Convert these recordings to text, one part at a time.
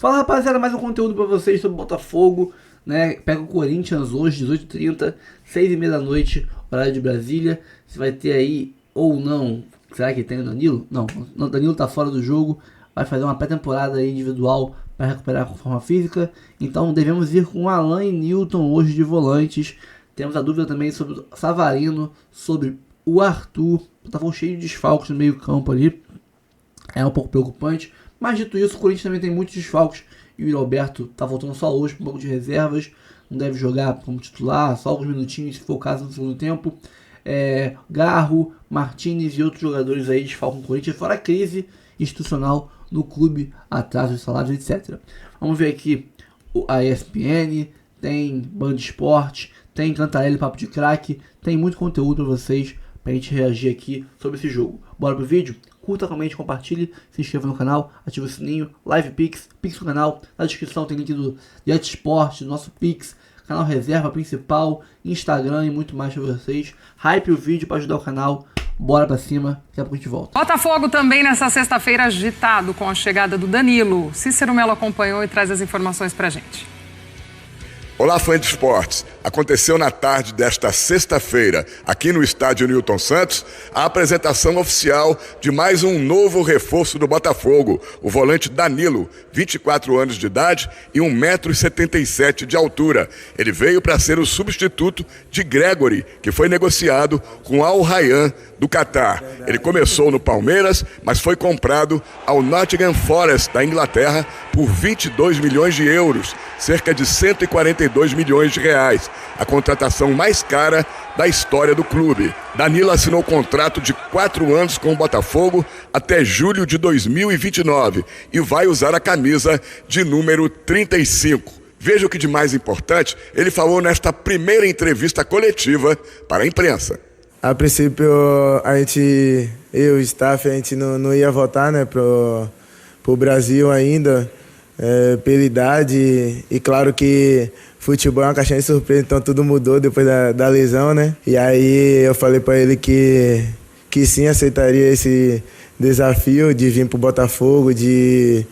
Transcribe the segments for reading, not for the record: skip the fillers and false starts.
Fala, rapaziada, mais um conteúdo pra vocês sobre Botafogo, né? Pega o Corinthians hoje, 18h30, 6h30 da noite, horário de Brasília. Se vai ter aí ou não, será que tem o Danilo? Não, o Danilo tá fora do jogo, vai fazer uma pré-temporada aí individual para recuperar a forma física. Então devemos ir com Alan e Newton hoje de volantes. Temos a dúvida também sobre o Savarino, sobre o Arthur. Botafogo cheio de desfalques no meio campo ali, é um pouco preocupante. Mas dito isso, o Corinthians também tem muitos desfalques e o Alberto tá voltando só hoje com um pouco de reservas, não deve jogar como titular, só alguns minutinhos se for o caso no segundo tempo. Garro, Martinez e outros jogadores aí desfalcam o Corinthians, fora a crise institucional no clube, atraso de salários, etc. Vamos ver aqui a ESPN, tem Band Esporte, tem Cantarelli Papo de Craque, tem muito conteúdo para vocês, pra gente reagir aqui sobre esse jogo. Bora pro vídeo? Curta, comente, compartilhe, se inscreva no canal, ative o sininho, Live Pix no canal, na descrição tem link do Jet Sport, do nosso Pix, canal reserva principal, Instagram e muito mais pra vocês. Hype o vídeo pra ajudar o canal, bora pra cima, daqui a pouco a gente volta. Botafogo também nessa sexta-feira agitado com a chegada do Danilo. Cícero Melo acompanhou e traz as informações pra gente. Olá, fã de esportes. Aconteceu na tarde desta sexta-feira, aqui no estádio Newton Santos, a apresentação oficial de mais um novo reforço do Botafogo, o volante Danilo, 24 anos de idade e 1,77 m de altura. Ele veio para ser o substituto de Gregory, que foi negociado com Al Rayyan do Catar. Ele começou no Palmeiras, mas foi comprado ao Nottingham Forest da Inglaterra por 22 milhões de euros, cerca de 142 milhões de reais. A contratação mais cara da história do clube. Danilo assinou contrato de 4 anos com o Botafogo até julho de 2029 e vai usar a camisa de número 35. Veja o que de mais importante ele falou nesta primeira entrevista coletiva para a imprensa. A princípio, eu e o staff, a gente não ia votar, né, pro Brasil ainda, pela idade, e claro que futebol é uma caixinha de surpresa, então tudo mudou depois da lesão, né? E aí eu falei para ele que sim, aceitaria esse desafio de vir pro Botafogo, de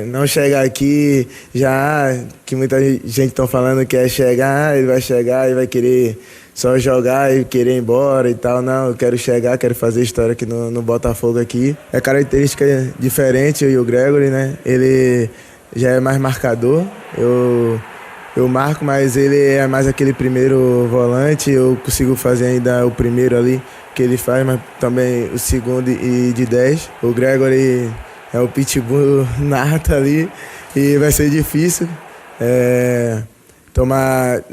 não chegar aqui já, que muita gente está falando que é chegar, ele vai querer só jogar e querer ir embora e tal. Não, eu quero chegar, quero fazer história aqui no Botafogo aqui. É característica diferente, eu e o Gregory, né? Ele já é mais marcador, eu marco, mas ele é mais aquele primeiro volante, eu consigo fazer ainda o primeiro ali que ele faz, mas também o segundo e de 10. O Gregory é o pitbull nato ali e vai ser difícil tomar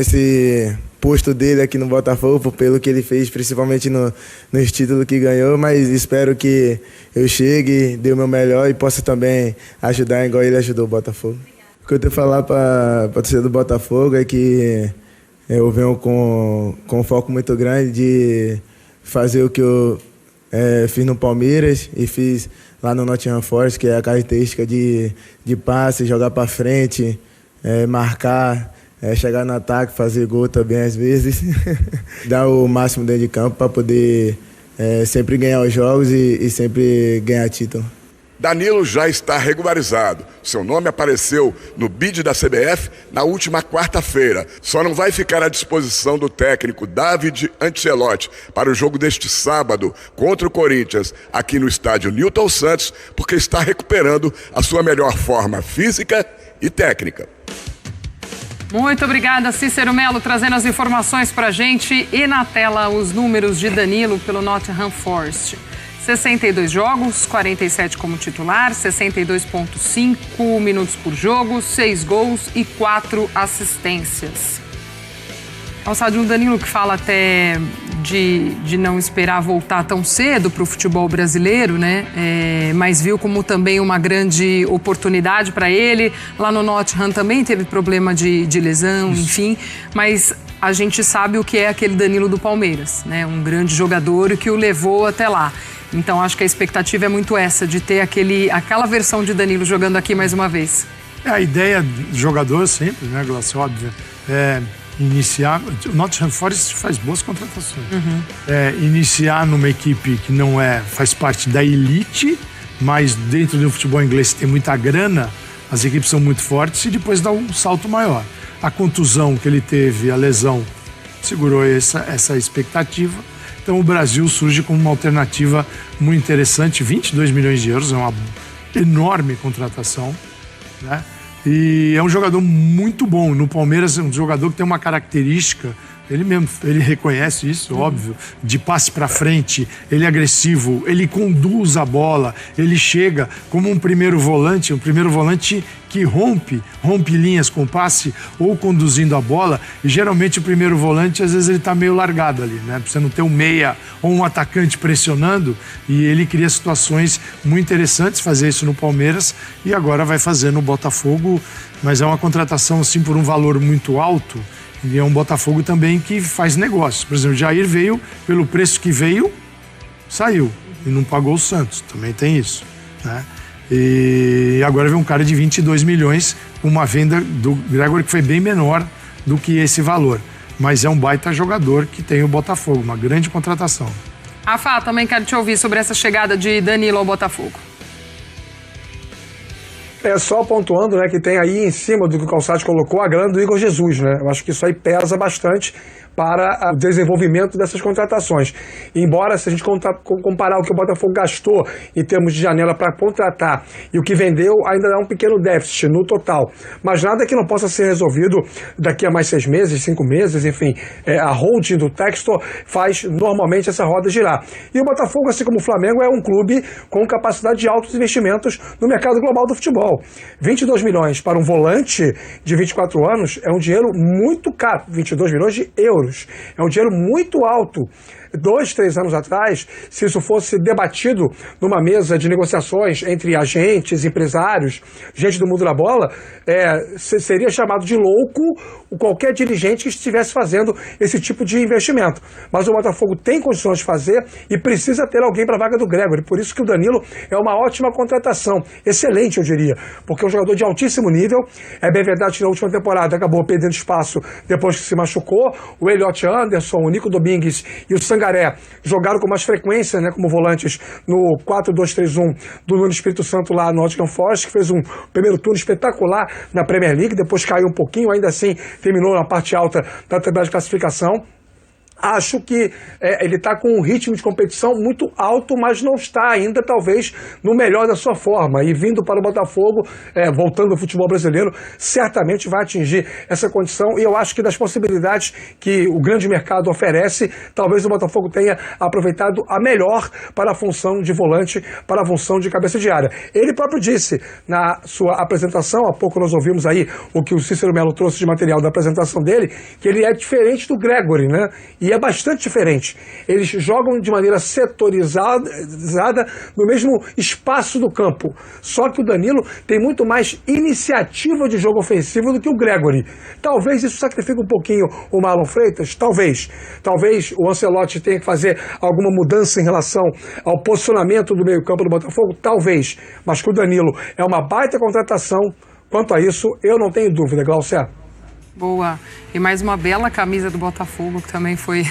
esse posto dele aqui no Botafogo, pelo que ele fez, principalmente nos títulos que ganhou, mas espero que eu chegue, dê o meu melhor e possa também ajudar igual ele ajudou o Botafogo. O que eu tenho que falar para a torcida do Botafogo é que eu venho com um foco muito grande de fazer o que eu fiz no Palmeiras e fiz lá no Nottingham Forest, que é a característica de passe, jogar para frente, marcar, chegar no ataque, fazer gol também às vezes, dar o máximo dentro de campo para poder sempre ganhar os jogos e sempre ganhar título. Danilo já está regularizado. Seu nome apareceu no bid da CBF na última quarta-feira. Só não vai ficar à disposição do técnico David Ancelotti para o jogo deste sábado contra o Corinthians, aqui no estádio Newton Santos, porque está recuperando a sua melhor forma física e técnica. Muito obrigada, Cícero Melo, trazendo as informações pra gente. E na tela os números de Danilo pelo Nottingham Forest. 62 jogos, 47 como titular, 62,5 minutos por jogo, 6 gols e 4 assistências. É um Sadio Danilo que fala até de não esperar voltar tão cedo para o futebol brasileiro, né? Mas viu como também uma grande oportunidade para ele. Lá no Nottingham também teve problema de lesão, enfim. Mas a gente sabe o que é aquele Danilo do Palmeiras, né? Um grande jogador e que o levou até lá. Então acho que a expectativa é muito essa, de ter aquela versão de Danilo jogando aqui mais uma vez. A ideia do jogador sempre, né, Glaucio, óbvio, iniciar... O Nottingham Forest faz boas contratações. Iniciar numa equipe que não faz parte da elite, mas dentro do futebol inglês tem muita grana, as equipes são muito fortes e depois dá um salto maior. A contusão que ele teve, a lesão, segurou essa expectativa. Então o Brasil surge como uma alternativa muito interessante, 22 milhões de euros, é uma enorme contratação, né? E é um jogador muito bom. No Palmeiras é um jogador que tem uma característica, ele reconhece isso, óbvio, de passe para frente, ele é agressivo, ele conduz a bola, ele chega como um primeiro volante que rompe linhas com passe ou conduzindo a bola, e geralmente o primeiro volante, às vezes ele está meio largado ali, né? Você não ter um meia ou um atacante pressionando, e ele cria situações muito interessantes, fazer isso no Palmeiras, e agora vai fazer no Botafogo, mas é uma contratação assim por um valor muito alto. E é um Botafogo também que faz negócios. Por exemplo, o Jair veio, pelo preço que veio, saiu. E não pagou o Santos. Também tem isso, né? E agora vem um cara de 22 milhões, uma venda do Gregory que foi bem menor do que esse valor. Mas é um baita jogador que tem o Botafogo, uma grande contratação. Rafa, também quero te ouvir sobre essa chegada de Danilo ao Botafogo. Só pontuando, né, que tem aí em cima do que o Calçade colocou a grana do Igor Jesus, né? Eu acho que isso aí pesa bastante para o desenvolvimento dessas contratações. Embora, se a gente comparar o que o Botafogo gastou em termos de janela para contratar e o que vendeu, ainda dá um pequeno déficit no total. Mas nada que não possa ser resolvido daqui a mais 6 meses, 5 meses, enfim. A holding do Textor faz normalmente essa roda girar. E o Botafogo, assim como o Flamengo, é um clube com capacidade de altos investimentos no mercado global do futebol. 22 milhões para um volante de 24 anos é um dinheiro muito caro. 22 milhões de euros. É um dinheiro muito alto. 2, 3 anos atrás, se isso fosse debatido numa mesa de negociações entre agentes, empresários, gente do mundo da bola, seria chamado de louco qualquer dirigente que estivesse fazendo esse tipo de investimento. Mas o Botafogo tem condições de fazer e precisa ter alguém para a vaga do Gregory. Por isso que o Danilo é uma ótima contratação. Excelente, eu diria. Porque é um jogador de altíssimo nível. É bem verdade que na última temporada acabou perdendo espaço depois que se machucou. O Elliot Anderson, o Nico Domingues e o Sangaré jogaram com mais frequência, né, como volantes no 4-2-3-1 do Nuno Espírito Santo lá no Nottingham Forest, que fez um primeiro turno espetacular na Premier League, depois caiu um pouquinho, ainda assim terminou na parte alta da tabela de classificação. Acho que ele está com um ritmo de competição muito alto, mas não está ainda, talvez, no melhor da sua forma. E vindo para o Botafogo, voltando ao futebol brasileiro, certamente vai atingir essa condição. E eu acho que das possibilidades que o grande mercado oferece, talvez o Botafogo tenha aproveitado a melhor para a função de volante, para a função de cabeça de área. Ele próprio disse na sua apresentação, há pouco nós ouvimos aí o que o Cícero Melo trouxe de material da apresentação dele, que ele é diferente do Gregory, né? E é bastante diferente. Eles jogam de maneira setorizada no mesmo espaço do campo. Só que o Danilo tem muito mais iniciativa de jogo ofensivo do que o Gregory. Talvez isso sacrifique um pouquinho o Marlon Freitas, talvez. Talvez o Ancelotti tenha que fazer alguma mudança em relação ao posicionamento do meio-campo do Botafogo, talvez. Mas que o Danilo é uma baita contratação, quanto a isso, eu não tenho dúvida, Glaucia. Boa. E mais uma bela camisa do Botafogo, que também foi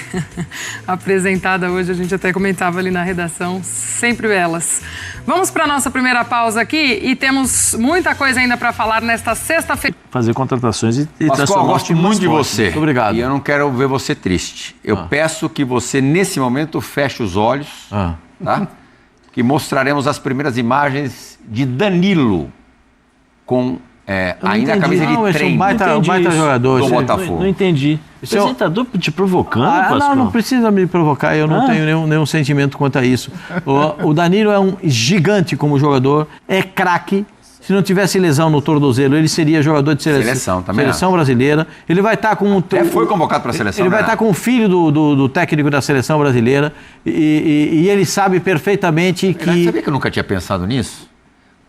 apresentada hoje. A gente até comentava ali na redação. Sempre belas. Vamos para a nossa primeira pausa aqui e temos muita coisa ainda para falar nesta sexta-feira. Fazer contratações e Pascoal, eu gosto muito de você. Muito obrigado. E eu não quero ver você triste. Eu peço que você, nesse momento, feche os olhos, tá? Que mostraremos as primeiras imagens de Danilo com... ainda a camisa de treino um baita jogador do Botafogo. Não entendi. O apresentador te provocando, Pascoal? Não precisa me provocar, eu não tenho nenhum sentimento quanto a isso. O Danilo é um gigante como jogador, é craque. Se não tivesse lesão no tornozelo, ele seria jogador de seleção brasileira. Ele vai estar com... foi convocado para a seleção. Ele vai estar com o filho do técnico da seleção brasileira e ele sabe perfeitamente que... Sabia que eu nunca tinha pensado nisso?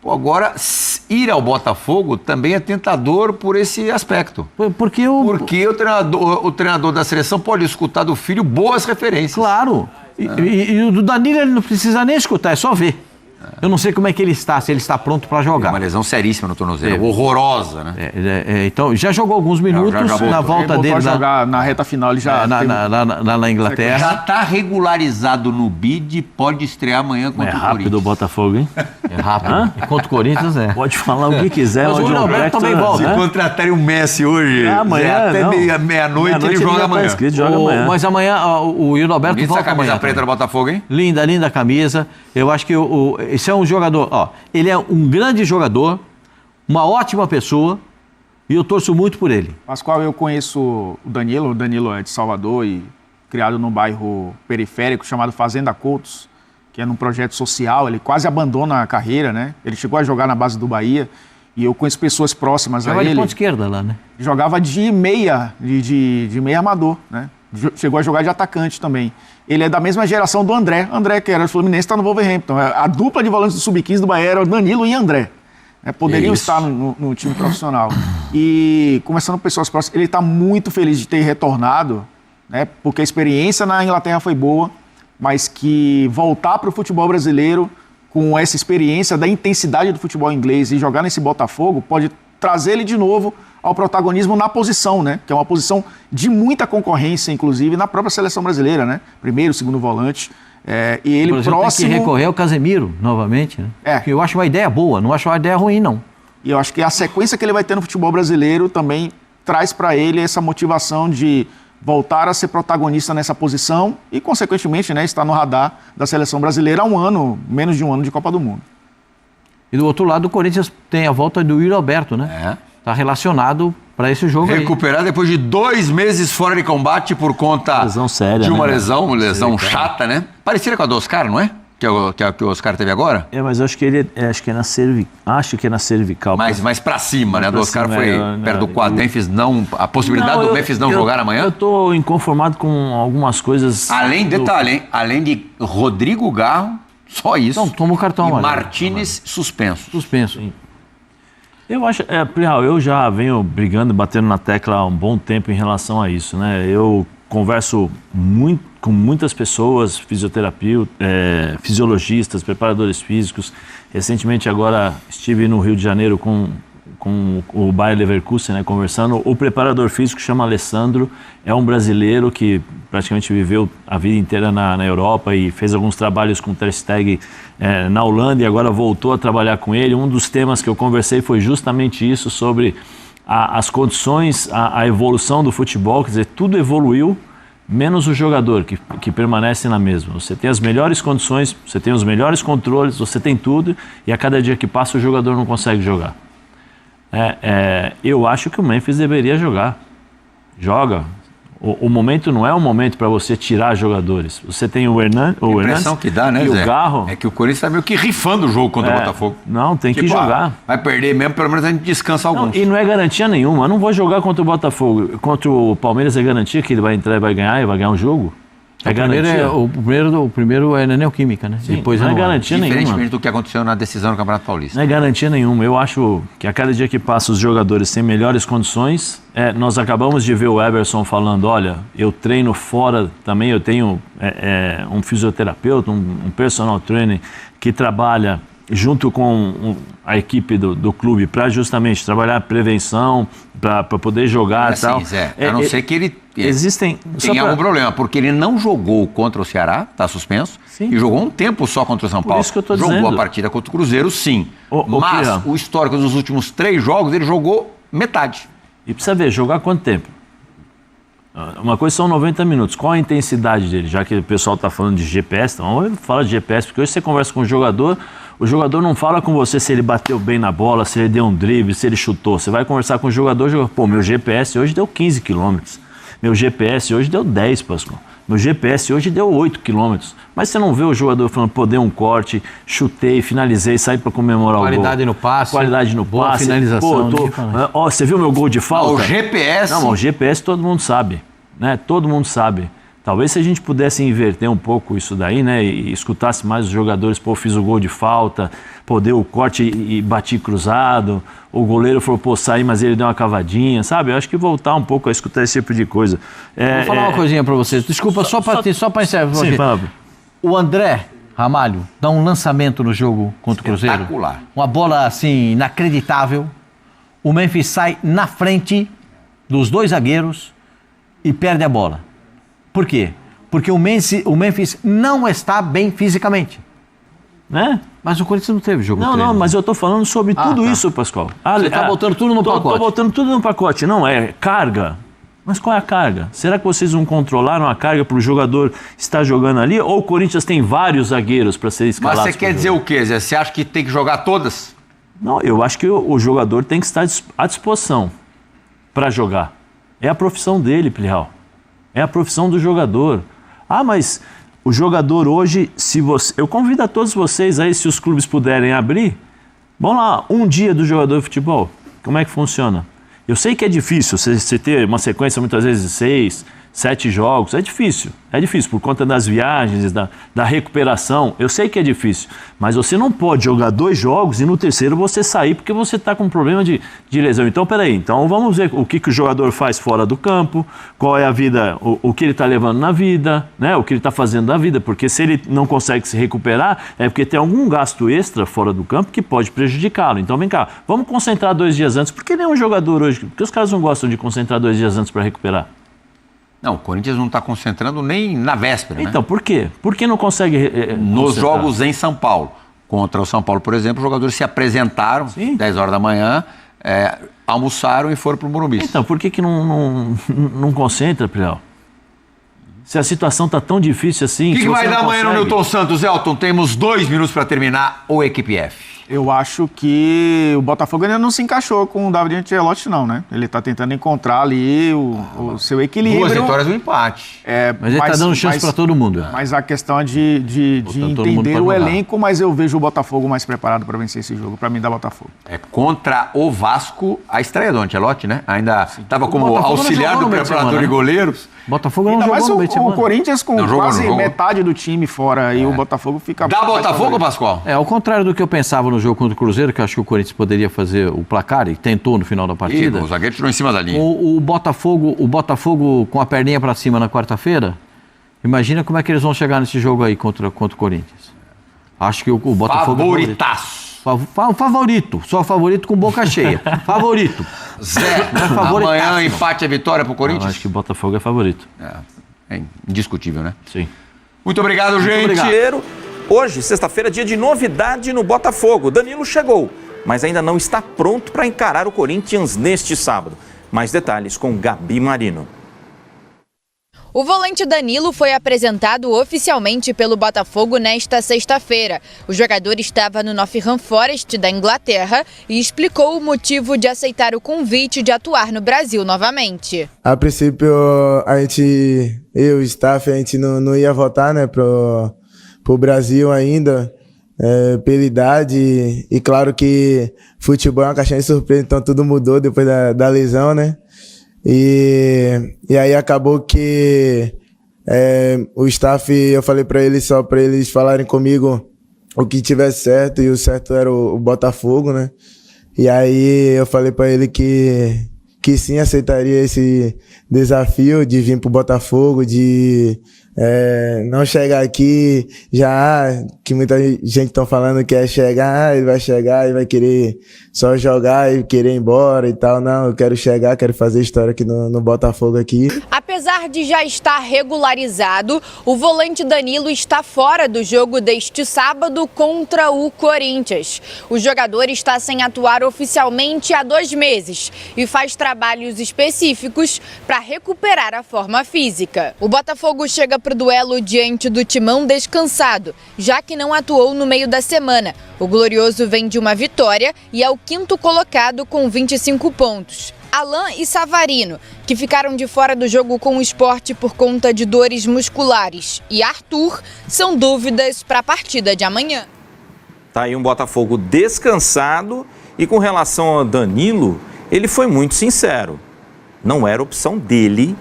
Agora, ir ao Botafogo também é tentador por esse aspecto. Porque o treinador da seleção pode escutar do filho boas referências. Claro. E o do Danilo ele não precisa nem escutar, é só ver. Eu não sei como é que ele está, se ele está pronto para jogar. Uma lesão seríssima no tornozelo, horrorosa, né? Então, já jogou alguns minutos na volta dele. Jogar na reta final, ele já... Na Inglaterra. Já está regularizado no bid, pode estrear amanhã contra o Corinthians. É rápido o Botafogo, hein? É rápido. Contra o Corinthians, Pode falar o que quiser. Mas o Yuri Alberto também volta. Se contratarem o Messi hoje, amanhã, até meia-noite ele joga amanhã. Mas amanhã o Yuri Alberto volta essa camisa preta do Botafogo, hein? Linda camisa. Eu acho que esse é um jogador, ele é um grande jogador, uma ótima pessoa, e eu torço muito por ele. Pascoal, eu conheço o Danilo é de Salvador e criado num bairro periférico chamado Fazenda Coutos, que é num projeto social, ele quase abandona a carreira, né? Ele chegou a jogar na base do Bahia, e eu conheço pessoas próximas a ele. Jogava de ponta esquerda lá, né? Jogava de meia, de meia amador, né? Chegou a jogar de atacante também. Ele é da mesma geração do André. André, que era do Fluminense, está no Wolverhampton. A dupla de volantes do Sub-15 do Bahia era o Danilo e André. Poderiam estar no time profissional. E, conversando com pessoas próximas, ele está muito feliz de ter retornado, né? Porque a experiência na Inglaterra foi boa, mas que voltar para o futebol brasileiro com essa experiência da intensidade do futebol inglês e jogar nesse Botafogo pode trazer ele de novo ao protagonismo na posição, né? Que é uma posição de muita concorrência, inclusive, na própria seleção brasileira, né? Primeiro, segundo volante. E ele próximo... tem que recorrer ao Casemiro, novamente, né? Eu acho uma ideia boa, não acho uma ideia ruim, não. E eu acho que a sequência que ele vai ter no futebol brasileiro também traz para ele essa motivação de voltar a ser protagonista nessa posição e, consequentemente, né, estar no radar da seleção brasileira há menos de um ano de Copa do Mundo. E do outro lado, o Corinthians tem a volta do Yuri Alberto, né? Está relacionado para esse jogo recuperar depois de 2 meses fora de combate por conta lesão séria, de uma né? lesão chata, né? Parecida com a do Oscar, não é? Que o Oscar teve agora? Mas eu acho que acho que é na cervical. Mais pra cima, né? A do Oscar foi perto do quadro. A possibilidade do Memphis não jogar amanhã? Eu tô inconformado com algumas coisas. Além de Rodrigo Garro, só isso. Então, toma o cartão. E Martínez suspenso. Suspenso. Eu acho, eu já venho brigando, batendo na tecla há um bom tempo em relação a isso, né? Eu converso com muitas pessoas, fisiologistas, preparadores físicos. Recentemente agora estive no Rio de Janeiro com o Bayer Leverkusen, né, conversando. O preparador físico chama Alessandro, é um brasileiro que praticamente viveu a vida inteira na Europa e fez alguns trabalhos com o Ter Stegen na Holanda e agora voltou a trabalhar com ele. Um dos temas que eu conversei foi justamente isso, sobre as condições, a evolução do futebol, quer dizer, tudo evoluiu, menos o jogador, que permanece na mesma. Você tem as melhores condições, você tem os melhores controles, você tem tudo, e a cada dia que passa o jogador não consegue jogar. Eu acho que o Memphis deveria jogar. Joga. O momento não é um momento para você tirar jogadores. Você tem o Hernandes, a impressão que dá, né, e Zé? O Garro. É que o Corinthians está meio que rifando o jogo contra o Botafogo. Não, tem que jogar. Vai perder mesmo, pelo menos a gente descansa alguns. E não é garantia nenhuma. Eu não vou jogar contra o Botafogo. Contra o Palmeiras é garantia que ele vai entrar e vai ganhar um jogo? O primeiro é na Neoquímica, né? Sim, depois não é garantia nenhuma. Diferentemente do que aconteceu na decisão do Campeonato Paulista. Não é garantia nenhuma. Eu acho que a cada dia que passa os jogadores têm melhores condições. Nós acabamos de ver o Everson falando, olha, eu treino fora também, eu tenho um fisioterapeuta, um personal trainer que trabalha junto com a equipe do clube para justamente trabalhar a prevenção, para poder jogar e tal. Zé, a não ser que ele tem algum problema, porque ele não jogou contra o Ceará, está suspenso, e jogou um tempo só contra o São Paulo. Isso que eu tô jogou dizendo. A partida contra o Cruzeiro, sim. Mas o histórico dos últimos 3 jogos, ele jogou metade. E precisa ver, jogar quanto tempo? Uma coisa são 90 minutos. Qual a intensidade dele? Já que o pessoal está falando de GPS, então vamos falar de GPS, porque hoje você conversa com o jogador não fala com você se ele bateu bem na bola, se ele deu um drible, se ele chutou. Você vai conversar com o jogador, pô, meu GPS hoje deu 15 quilômetros. Meu GPS hoje deu 10, Pascoal. Meu GPS hoje deu 8 quilômetros. Mas você não vê o jogador falando, pô, dei um corte, chutei, finalizei, saí para comemorar o gol. Qualidade no passe. Boa finalização. Pô, você viu meu gol de falta? O GPS? Não, o GPS todo mundo sabe, né? Todo mundo sabe. Talvez se a gente pudesse inverter um pouco isso daí, né, e escutasse mais os jogadores, pô, fiz o gol de falta, pô, deu o corte e bati cruzado, o goleiro falou, pô, saí, mas ele deu uma cavadinha, sabe? Eu acho que voltar um pouco a escutar esse tipo de coisa. Vou falar uma coisinha pra vocês, desculpa, só para encerrar. Sim, fala. O André Ramalho, dá um lançamento no jogo contra o Cruzeiro. Espetacular. Uma bola, assim, inacreditável. O Memphis sai na frente dos 2 zagueiros e perde a bola. Por quê? Porque o Memphis não está bem fisicamente. Né? Mas o Corinthians não teve jogo treino. Não, mas eu tô falando sobre tudo isso, Pascoal. Você tá botando tudo no pacote. Tô botando tudo no pacote. Não, é carga. Mas qual é a carga? Será que vocês não controlaram a carga para o jogador estar jogando ali? Ou o Corinthians tem vários zagueiros para ser escalados? Mas você quer dizer o quê, Zé? Você acha que tem que jogar todas? Não, eu acho que o jogador tem que estar à disposição para jogar. É a profissão dele, Plihal. É a profissão do jogador. Ah, mas o jogador hoje, eu convido a todos vocês aí, se os clubes puderem abrir, vamos lá, um dia do jogador de futebol. Como é que funciona? Eu sei que é difícil você ter uma sequência muitas vezes de 6, 7 jogos, é difícil por conta das viagens, da recuperação, eu sei que é difícil, mas você não pode jogar 2 jogos e no terceiro você sair porque você está com problema de lesão. Então, peraí, vamos ver o que o jogador faz fora do campo, qual é a vida, o que ele está levando na vida, né? O que ele está fazendo na vida, porque se ele não consegue se recuperar, é porque tem algum gasto extra fora do campo que pode prejudicá-lo. Então, vem cá, vamos concentrar 2 dias antes, por que nenhum jogador hoje, porque os caras não gostam de concentrar 2 dias antes para recuperar? Não, o Corinthians não está concentrando nem na véspera, Então, por quê? Por que não consegue Nos jogos em São Paulo. Contra o São Paulo, por exemplo, os jogadores se apresentaram, 10 horas da manhã, almoçaram e foram para o Morumbi. Então, por que não concentra, Priel? Se a situação está tão difícil assim... O que vai dar amanhã no Newton Santos, Elton? Temos 2 minutos para terminar o Equipe F. Eu acho que o Botafogo ainda não se encaixou com o David Ancelotti, não, né? Ele está tentando encontrar ali o seu equilíbrio. 2 vitórias no empate. Mas ele está dando chance para todo mundo. Mas a questão é de entender o elenco, mas eu vejo o Botafogo mais preparado para vencer esse jogo. Para mim, dá Botafogo. É contra o Vasco, a estreia do Ancelotti, né? Ainda estava como auxiliar do preparador de goleiros. Botafogo não jogou no meio de semana. O Corinthians com quase metade do time fora e o Botafogo fica... Dá Botafogo, Pascoal? Ao contrário do que eu pensava no jogo contra o Cruzeiro, que eu acho que o Corinthians poderia fazer o placar e tentou no final da partida. O zagueiro tirou em cima da linha. O Botafogo com a perninha para cima na quarta-feira, imagina como é que eles vão chegar nesse jogo aí contra o Corinthians. Acho que o Botafogo... Favoritaço. Favorito, só favorito com boca cheia. Favorito. Zé, amanhã empate é vitória pro Corinthians? Eu acho que o Botafogo é favorito. É indiscutível, né? Sim. Muito obrigado, gente. Muito obrigado. Hoje, sexta-feira, dia de novidade no Botafogo. Danilo chegou, mas ainda não está pronto para encarar o Corinthians neste sábado. Mais detalhes com Gabi Marino. O volante Danilo foi apresentado oficialmente pelo Botafogo nesta sexta-feira. O jogador estava no Nottingham Forest da Inglaterra e explicou o motivo de aceitar o convite de atuar no Brasil novamente. A princípio, eu e o staff, a gente não ia votar, né, pro Brasil ainda, pela idade. E claro que futebol é uma caixinha de surpresa, então tudo mudou depois da lesão, né? E aí acabou que o staff, eu falei para eles só para eles falarem comigo o que tivesse certo, e o certo era o Botafogo, né? E aí eu falei para ele que sim, aceitaria esse desafio de vir pro Botafogo, de não chegar aqui já, que muita gente tá falando que é chegar, ele vai chegar e vai querer só jogar e querer ir embora e tal. Não, eu quero chegar, quero fazer história aqui no Botafogo aqui. Apesar de já estar regularizado, o volante Danilo está fora do jogo deste sábado contra o Corinthians. O jogador está sem atuar oficialmente há 2 meses e faz trabalhos específicos para recuperar a forma física. O Botafogo chega para o duelo diante do Timão descansado, já que não atuou no meio da semana. O Glorioso vem de uma vitória e é o 5º colocado com 25 pontos. Alan e Savarino, que ficaram de fora do jogo com o Sport por conta de dores musculares, e Arthur são dúvidas para a partida de amanhã. Tá aí um Botafogo descansado, e com relação a Danilo, ele foi muito sincero. Não era opção dele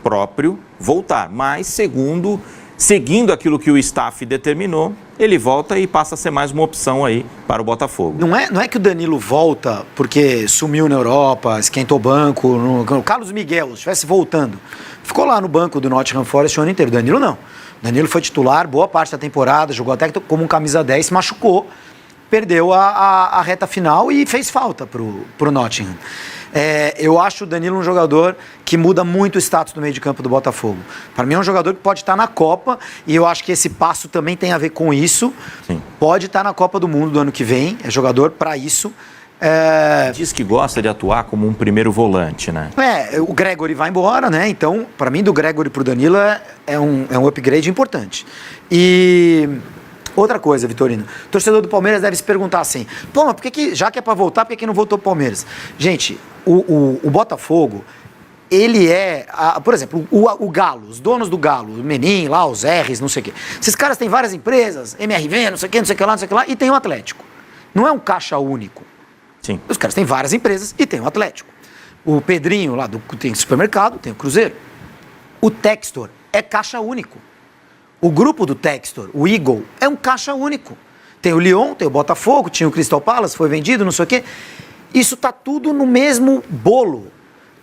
próprio voltar, mas seguindo aquilo que o staff determinou, ele volta e passa a ser mais uma opção aí para o Botafogo. Não é que o Danilo volta porque sumiu na Europa, esquentou o banco, o Carlos Miguel, se estivesse voltando, ficou lá no banco do Nottingham Forest o ano inteiro. Danilo não. Danilo foi titular boa parte da temporada, jogou até como um camisa 10, se machucou, perdeu a reta final e fez falta pro Nottingham. Eu acho o Danilo um jogador que muda muito o status do meio de campo do Botafogo. Para mim é um jogador que pode estar na Copa, e eu acho que esse passo também tem a ver com isso. Sim. Pode estar na Copa do Mundo do ano que vem, é jogador para isso. Diz que gosta de atuar como um primeiro volante, né? O Gregory vai embora, né? Então, para mim, do Gregory pro Danilo é um upgrade importante. E outra coisa, Vitorino, o torcedor do Palmeiras deve se perguntar assim, pô, mas por que já que é para voltar, por que não voltou pro Palmeiras? Gente, o Botafogo, ele por exemplo, o Galo, os donos do Galo, o Menin lá, os R's, não sei o quê. Esses caras têm várias empresas, MRV, não sei o quê, não sei o que lá, não sei o que lá, e tem o Atlético. Não é um caixa único. Sim. Os caras têm várias empresas e tem o Atlético. O Pedrinho lá tem supermercado, tem o Cruzeiro. O Textor é caixa único. O grupo do Textor, o Eagle, é um caixa único. Tem o Lyon, tem o Botafogo, tinha o Crystal Palace, foi vendido, não sei o quê. Isso tá tudo no mesmo bolo.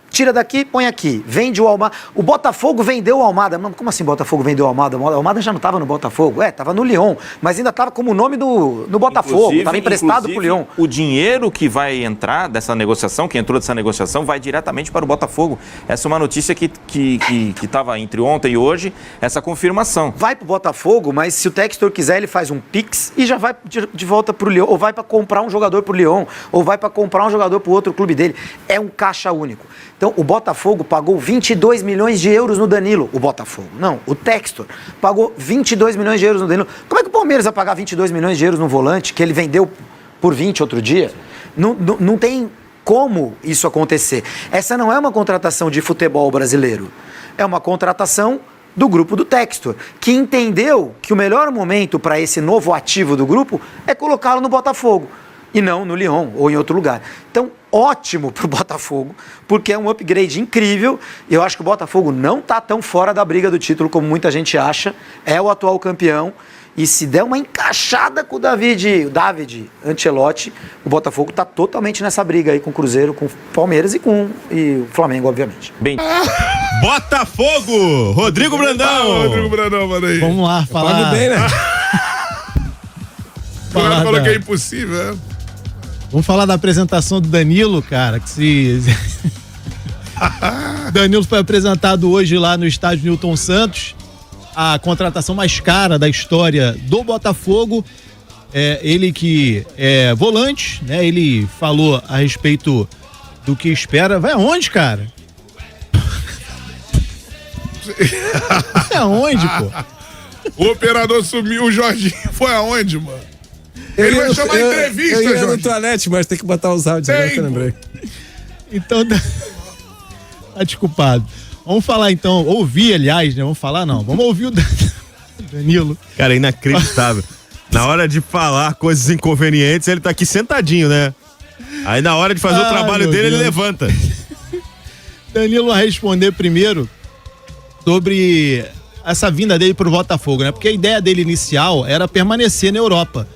Tira daqui, põe aqui. Vende o Almada. O Botafogo vendeu o Almada. Mas como assim o Botafogo vendeu o Almada? O Almada já não estava no Botafogo. Estava no Lyon. Mas ainda estava como o nome do Botafogo. Estava emprestado pro Lyon. O dinheiro que vai entrar dessa negociação, que entrou dessa negociação, vai diretamente para o Botafogo. Essa é uma notícia que estava entre ontem e hoje, essa confirmação. Vai pro Botafogo, mas se o Textor quiser, ele faz um Pix e já vai de volta pro Lyon. Ou vai para comprar um jogador pro Lyon. Ou vai para comprar um jogador pro outro clube dele. É um caixa único. Então, o Botafogo pagou 22 milhões de euros no Danilo. O Botafogo, não. O Textor pagou 22 milhões de euros no Danilo. Como é que o Palmeiras vai pagar 22 milhões de euros no volante que ele vendeu por 20 outro dia? Não tem como isso acontecer. Essa não é uma contratação de futebol brasileiro. É uma contratação do grupo do Textor, que entendeu que o melhor momento para esse novo ativo do grupo é colocá-lo no Botafogo. E não no Lyon ou em outro lugar. Então, ótimo pro Botafogo, porque é um upgrade incrível. E eu acho que o Botafogo não tá tão fora da briga do título como muita gente acha. É o atual campeão. E se der uma encaixada com o David Ancelotti, o Botafogo tá totalmente nessa briga aí com o Cruzeiro, com o Palmeiras e com o Flamengo, obviamente. Bem. Botafogo! Rodrigo Brandão! Rodrigo Brandão, manda aí. Vamos lá, falar. Pago bem, né? O cara falou que é da- impossível, né? Vamos falar da apresentação do Danilo, cara, que se... Danilo foi apresentado hoje lá no estádio Newton Santos, a contratação mais cara da história do Botafogo. Ele que é volante, né? Ele falou a respeito do que espera. Vai aonde, cara? Vai aonde, pô? O operador sumiu, o Jorginho foi aonde, mano? Ele vai chamar entrevista, Eu ia no Jorge. toalete, mas tem que botar os áudios agora que eu lembrei. Então, tá desculpado. Vamos falar então, ouvir, aliás, né? Vamos falar não, vamos ouvir o Danilo. Cara, é inacreditável. Na hora de falar coisas inconvenientes, ele tá aqui sentadinho, né? Aí na hora de fazer o trabalho dele, ele levanta. Danilo vai responder primeiro sobre essa vinda dele pro Botafogo, né? Porque a ideia dele inicial era permanecer na Europa.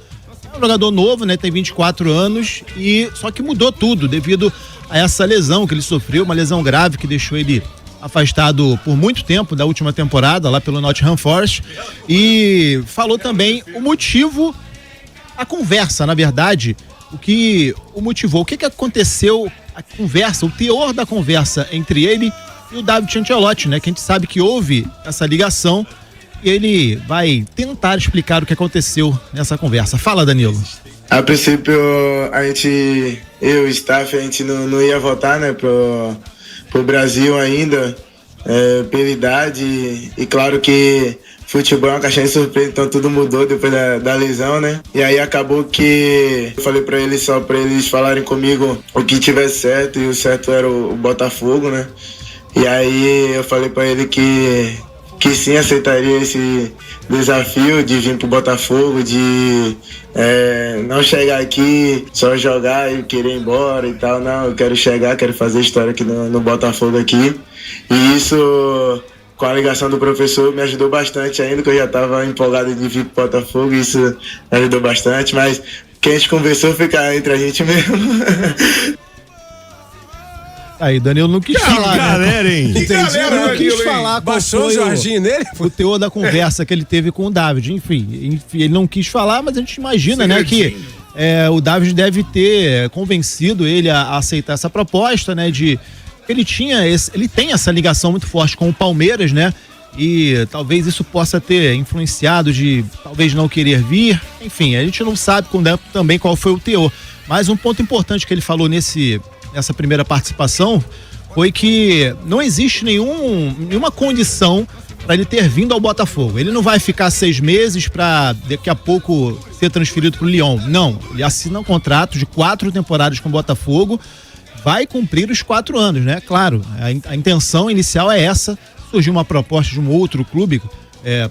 É um jogador novo, né? Tem 24 anos e só que mudou tudo devido a essa lesão que ele sofreu, uma lesão grave que deixou ele afastado por muito tempo da última temporada lá pelo Nottingham Forest, e falou também o motivo, a conversa, na verdade, o que o motivou, o que aconteceu, a conversa, o teor da conversa entre ele e o David Ancelotti, né? Que a gente sabe que houve essa ligação e ele vai tentar explicar o que aconteceu nessa conversa. Fala, Danilo. A princípio, eu e o staff, a gente não ia voltar, né, pro Brasil ainda, pela idade, e claro que futebol é uma caixinha de surpresa, então tudo mudou depois da lesão, né? E aí acabou que eu falei pra eles, só pra eles falarem comigo o que tivesse certo, e o certo era o Botafogo, né? E aí eu falei pra ele que sim, aceitaria esse desafio de vir pro Botafogo, de não chegar aqui, só jogar e querer ir embora e tal. Não, eu quero chegar, quero fazer história aqui no Botafogo aqui. E isso, com a ligação do professor, me ajudou bastante ainda, que eu já estava empolgado de vir pro Botafogo, isso me ajudou bastante, mas o que a gente conversou fica entre a gente mesmo. Aí, Danilo não quis falar. Galera, hein? Entendi. Galera, não quis Danilo, falar hein? qual Baixou foi o Jorginho nele? o teor da conversa que ele teve com o David. Enfim, ele não quis falar, mas a gente imagina, né, que o David deve ter convencido ele a aceitar essa proposta, né, de ele tem essa ligação muito forte com o Palmeiras, né, e talvez isso possa ter influenciado de talvez não querer vir. Enfim, a gente não sabe também qual foi o teor. Mas um ponto importante que ele falou nessa primeira participação foi que não existe nenhuma condição para ele ter vindo ao Botafogo. Ele não vai ficar 6 meses para daqui a pouco ser transferido para o Lyon. Não, ele assina um contrato de 4 temporadas com o Botafogo, vai cumprir os 4 anos, né? Claro, a intenção inicial é essa. Surgiu uma proposta de um outro clube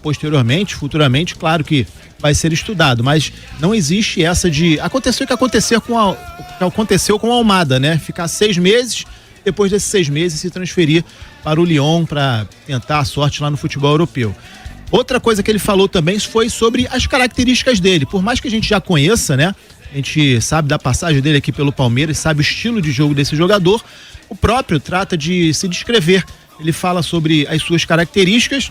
posteriormente, futuramente, claro que vai ser estudado, mas não existe essa de acontecer o que aconteceu com a Almada, né? Ficar 6 meses, depois desses 6 meses se transferir para o Lyon para tentar a sorte lá no futebol europeu. Outra coisa que ele falou também foi sobre as características dele. Por mais que a gente já conheça, né? A gente sabe da passagem dele aqui pelo Palmeiras, sabe o estilo de jogo desse jogador, o próprio trata de se descrever. Ele fala sobre as suas características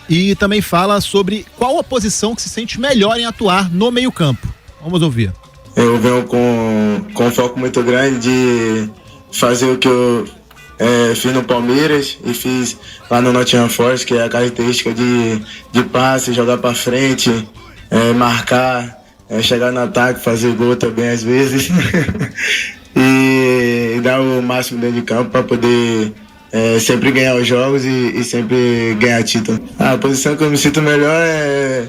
e também fala sobre qual a posição que se sente melhor em atuar no meio-campo. Vamos ouvir. Eu venho com um foco muito grande de fazer o que eu fiz no Palmeiras e fiz lá no Nottingham Forest, que é a característica de passe, jogar para frente, marcar, chegar no ataque, fazer gol também às vezes e dar o máximo dentro de campo para poder sempre ganhar os jogos e sempre ganhar título. A posição que eu me sinto melhor é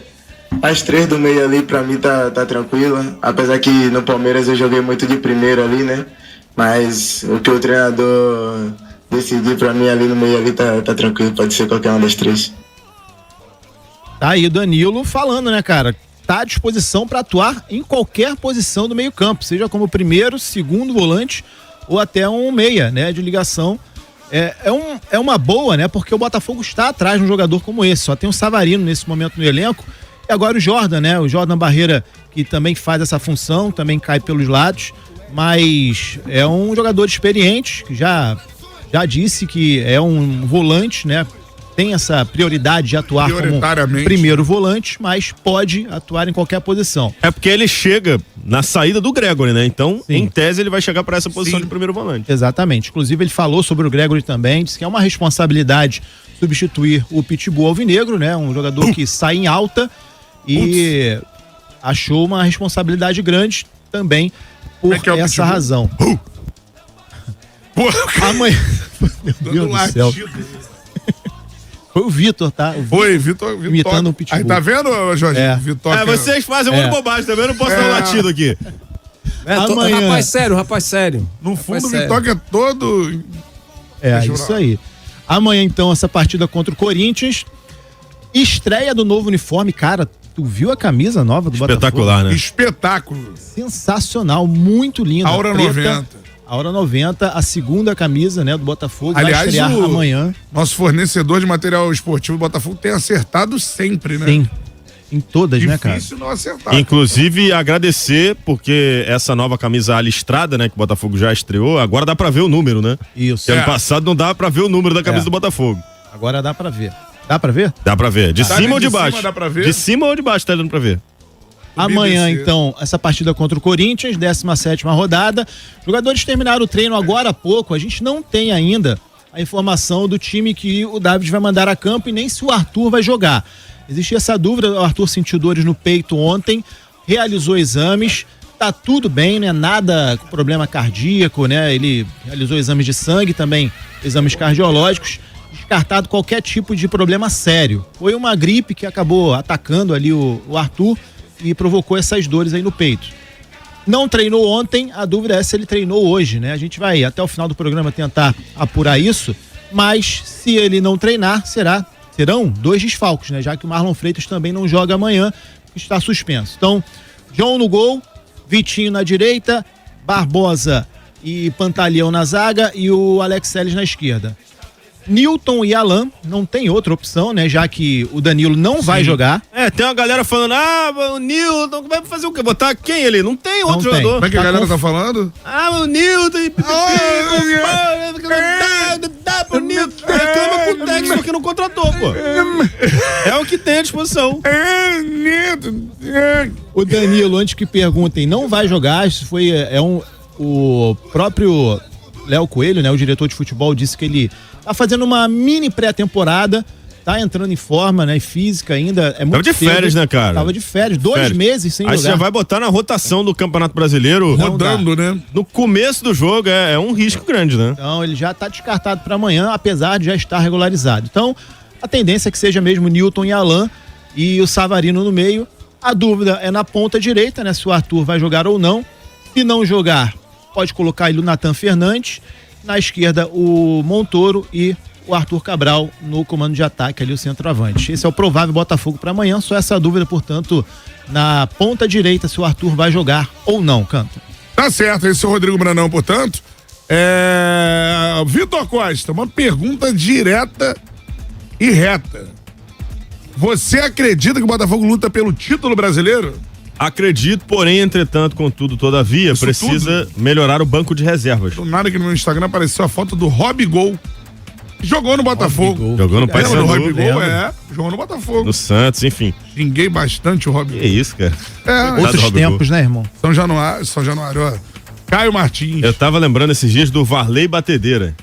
as 3 do meio ali, pra mim tá tranquila. Apesar que no Palmeiras eu joguei muito de primeiro ali, né? Mas o que o treinador decidir pra mim ali no meio ali tá tranquilo, pode ser qualquer uma das 3. Tá aí o Danilo falando, né, cara? Tá à disposição para atuar em qualquer posição do meio-campo, seja como primeiro, segundo volante ou até um meia, né, de ligação. É uma boa, né? Porque o Botafogo está atrás de um jogador como esse. Só tem o Savarino nesse momento no elenco. E agora o Jordan, né? O Jordan Barreira, que também faz essa função, também cai pelos lados. Mas é um jogador experiente, que já disse que é um volante, né? Tem essa prioridade de atuar como primeiro volante, mas pode atuar em qualquer posição. É porque ele chega na saída do Gregory, né? Então, em tese, ele vai chegar para essa posição de primeiro volante. Exatamente. Inclusive, ele falou sobre o Gregory também, disse que é uma responsabilidade substituir o Pitbull Alvinegro, né? Um jogador que sai em alta e achou uma responsabilidade grande também por essa razão. Amanhã... Meu Deus do céu. Foi o Vitor, tá? Foi, Vitor. Imitando o Pitbull. Aí, tá vendo, Jorge? Vitor. Vocês fazem muito bobagem também, eu não posso dar um latido aqui. Amanhã... Rapaz sério. No fundo, o Vitor é todo... Isso aí. Amanhã, então, essa partida contra o Corinthians. Estreia do novo uniforme. Cara, tu viu a camisa nova do Botafogo? Espetacular, né? Espetáculo. Sensacional, muito linda. Aura 90. Aura 90, a segunda camisa, né, do Botafogo. Aliás, vai estrear amanhã. Nosso fornecedor de material esportivo do Botafogo tem acertado sempre, né? Sim. Em todas, né, cara? Difícil não acertar. Inclusive, agradecer, porque essa nova camisa listrada, né, que o Botafogo já estreou, agora dá pra ver o número, né? Isso. Porque ano passado não dava pra ver o número da camisa do Botafogo. Agora dá pra ver. Dá pra ver? Dá pra ver. De cima ou de baixo? Cima dá pra ver? De cima ou de baixo tá dando pra ver. Amanhã, então, essa partida contra o Corinthians, 17ª rodada. Jogadores terminaram o treino agora há pouco. A gente não tem ainda a informação do time que o David vai mandar a campo e nem se o Arthur vai jogar. Existia essa dúvida, o Arthur sentiu dores no peito ontem, realizou exames, tá tudo bem, né? Nada com problema cardíaco, né? Ele realizou exames de sangue, também exames cardiológicos, descartado qualquer tipo de problema sério. Foi uma gripe que acabou atacando ali o Arthur e provocou essas dores aí no peito. Não treinou ontem, a dúvida é se ele treinou hoje, né? A gente vai até o final do programa tentar apurar isso, mas se ele não treinar, serão 2 desfalques, né? Já que o Marlon Freitas também não joga amanhã, está suspenso. Então, John no gol, Vitinho na direita, Barbosa e Pantaleão na zaga e o Alex Telles na esquerda. Nilton e Alan, não tem outra opção, né? Já que o Danilo não vai jogar. Tem uma galera falando, o Nilton vai fazer o quê? Botar quem ali? Não tem outro jogador. Como é que a galera tá falando? O Nilton reclama com o técnico que não contratou, pô. É o que tem à disposição. O Danilo, antes que perguntem, não vai jogar. Isso foi o próprio Léo Coelho, né, o diretor de futebol, disse que ele tá fazendo uma mini pré-temporada, tá entrando em forma, né, física ainda. É muito Tava de férias, né, cara? Tava de férias, 2 meses sem jogar. Aí você já vai botar na rotação do Campeonato Brasileiro. Rodando, né? No começo do jogo, é um risco grande, né? Então, ele já tá descartado para amanhã, apesar de já estar regularizado. Então, a tendência é que seja mesmo Newton e Alain e o Savarino no meio. A dúvida é na ponta direita, né, se o Arthur vai jogar ou não. Se não jogar, pode colocar ele o Nathan Fernandes. Na esquerda, o Montoro e o Arthur Cabral no comando de ataque, ali o centroavante. Esse é o provável Botafogo para amanhã. Só essa dúvida, portanto, na ponta direita, se o Arthur vai jogar ou não, Canto. Tá certo, esse é o Rodrigo Brandão, portanto. Vitor Costa, uma pergunta direta e reta. Você acredita que o Botafogo luta pelo título brasileiro? Acredito, porém, entretanto, contudo, todavia, precisa melhorar o banco de reservas. Do nada que no meu Instagram apareceu a foto do Robigol. Jogou no Botafogo. Jogou no Paysandu. Jogou no Botafogo. No Santos, enfim. Xinguei bastante o Robigol. Que isso, cara. Outros tempos, né, irmão? São Januário, ó. Caio Martins. Eu tava lembrando esses dias do Varley Batedeira.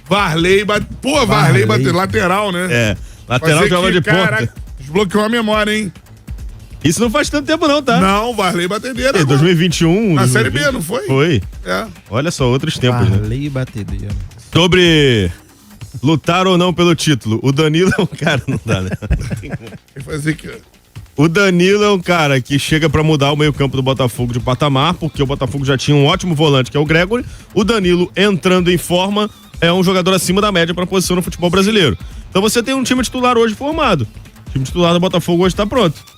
Varley Batedeira, lateral, né? Lateral joga de ponta. Desbloqueou a memória, hein? Isso não faz tanto tempo não, tá? Não, Varley Batedeira. 2021. Na Série B, não foi? Foi. É. Olha só, outros tempos, né? Varley Batedeira. Sobre lutar ou não pelo título, o Danilo é um cara, não dá, né? O Danilo é um cara que chega pra mudar o meio-campo do Botafogo de patamar, porque o Botafogo já tinha um ótimo volante, que é o Gregory. O Danilo, entrando em forma, é um jogador acima da média pra posição no futebol brasileiro. Então você tem um time titular hoje formado. O time titular do Botafogo hoje tá pronto.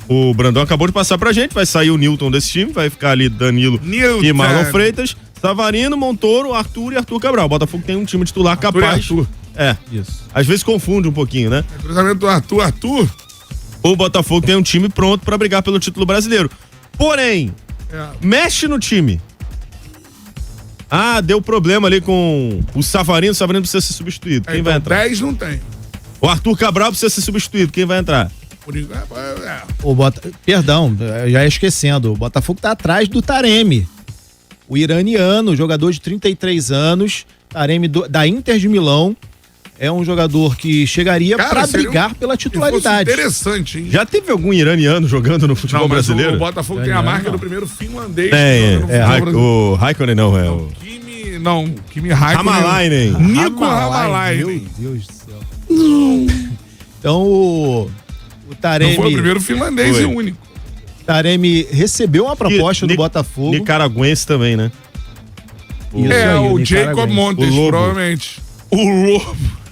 O Brandão acabou de passar pra gente, vai sair o Newton desse time, vai ficar ali Danilo e Marlon Freitas, Savarino, Montoro, Arthur e Arthur Cabral. O Botafogo tem um time titular capaz. Arthur. Isso. Às vezes confunde um pouquinho, né? Cruzamento do Arthur. O Botafogo tem um time pronto pra brigar pelo título brasileiro. Porém, mexe no time. Deu problema ali com o Savarino precisa ser substituído. Quem vai entrar? 10 não tem. O Arthur Cabral precisa ser substituído. Quem vai entrar? Perdão, já esquecendo, o Botafogo tá atrás do Taremi, o iraniano, jogador de 33 anos, Taremi da Inter de Milão, é um jogador que chegaria para brigar pela titularidade. Interessante, hein? Já teve algum iraniano jogando no futebol brasileiro? O Botafogo tem a marca do primeiro finlandês. O Raikkonen não, é o... Kimi Raikkonen. Hamalainen. Nico Hamalainen. Meu Deus do céu. Então o Taremi... Não foi o primeiro finlandês e o único. Taremi recebeu uma proposta do Botafogo. Nicaragüense também, né? O Jacob Montes, provavelmente. O Lobo.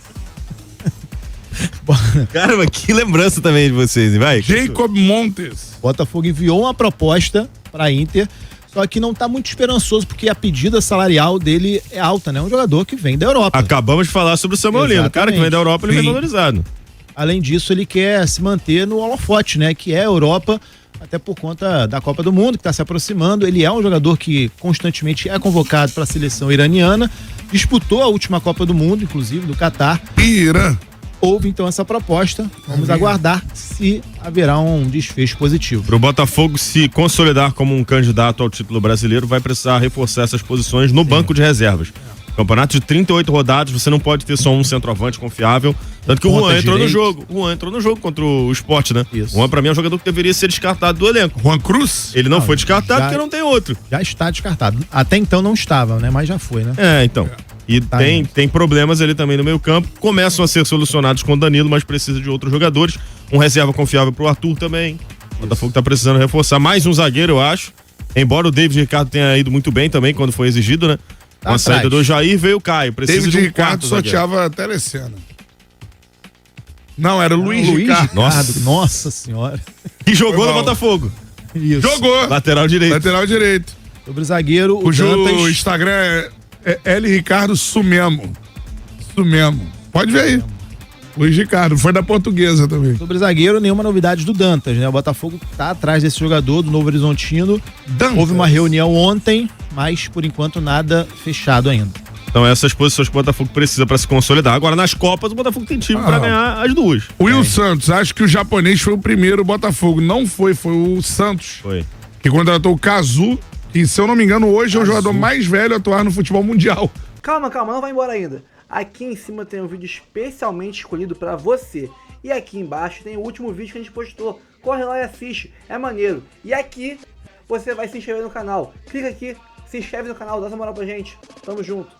Caramba, que lembrança também de vocês, vai. Jacob Montes. Botafogo enviou uma proposta pra Inter, só que não tá muito esperançoso, porque a pedida salarial dele é alta, né? Um jogador que vem da Europa. Acabamos de falar sobre o Samuel Lino. O cara que vem da Europa, ele vem valorizado. Além disso, ele quer se manter no holofote, né? Que é a Europa, até por conta da Copa do Mundo, que está se aproximando. Ele é um jogador que constantemente é convocado para a seleção iraniana. Disputou a última Copa do Mundo, inclusive, do Catar. Irã. Houve, então, essa proposta. Vamos aguardar se haverá um desfecho positivo. Para o Botafogo se consolidar como um candidato ao título brasileiro, vai precisar reforçar essas posições no banco de reservas. Campeonato de 38 rodadas, você não pode ter só um centroavante confiável. Tanto que o Juan entrou no jogo. O Juan entrou no jogo contra o Sport, né? Isso. O Juan, pra mim, é um jogador que deveria ser descartado do elenco. Juan Cruz? Ele não foi descartado porque não tem outro. Já está descartado. Até então não estava, né? Mas já foi, né? Então. E tem problemas ali também no meio campo. Começam a ser solucionados com o Danilo, mas precisa de outros jogadores. Um reserva confiável pro Arthur também. O Botafogo tá precisando reforçar. Mais um zagueiro, eu acho. Embora o David Ricardo tenha ido muito bem também quando foi exigido, né? Com a saída do Jair, veio o Caio. Precisa David de um Ricardo sorteava a Telecena. Não, era o Luiz Ricardo. Nossa senhora. Que jogou no Botafogo. Isso. Jogou. Lateral direito. Sobre o zagueiro, o Dantas... Instagram é L. Ricardo Sumemo. Pode ver aí. Luiz Ricardo, foi da Portuguesa também. Sobre o zagueiro, nenhuma novidade do Dantas, né? O Botafogo tá atrás desse jogador, do Novo Horizontino. Houve uma reunião ontem, mas por enquanto nada fechado ainda. Então essas posições que o Botafogo precisa para se consolidar. Agora nas Copas o Botafogo tem time para ganhar as duas. O Will Santos, acho que o japonês foi o primeiro Botafogo. Não foi o Santos. Foi. Que contratou o Kazu, que se eu não me engano hoje é o jogador mais velho a atuar no futebol mundial. Calma, não vai embora ainda. Aqui em cima tem um vídeo especialmente escolhido para você. E aqui embaixo tem o último vídeo que a gente postou. Corre lá e assiste, é maneiro. E aqui você vai se inscrever no canal. Clica aqui, se inscreve no canal, dá essa moral pra gente. Tamo junto.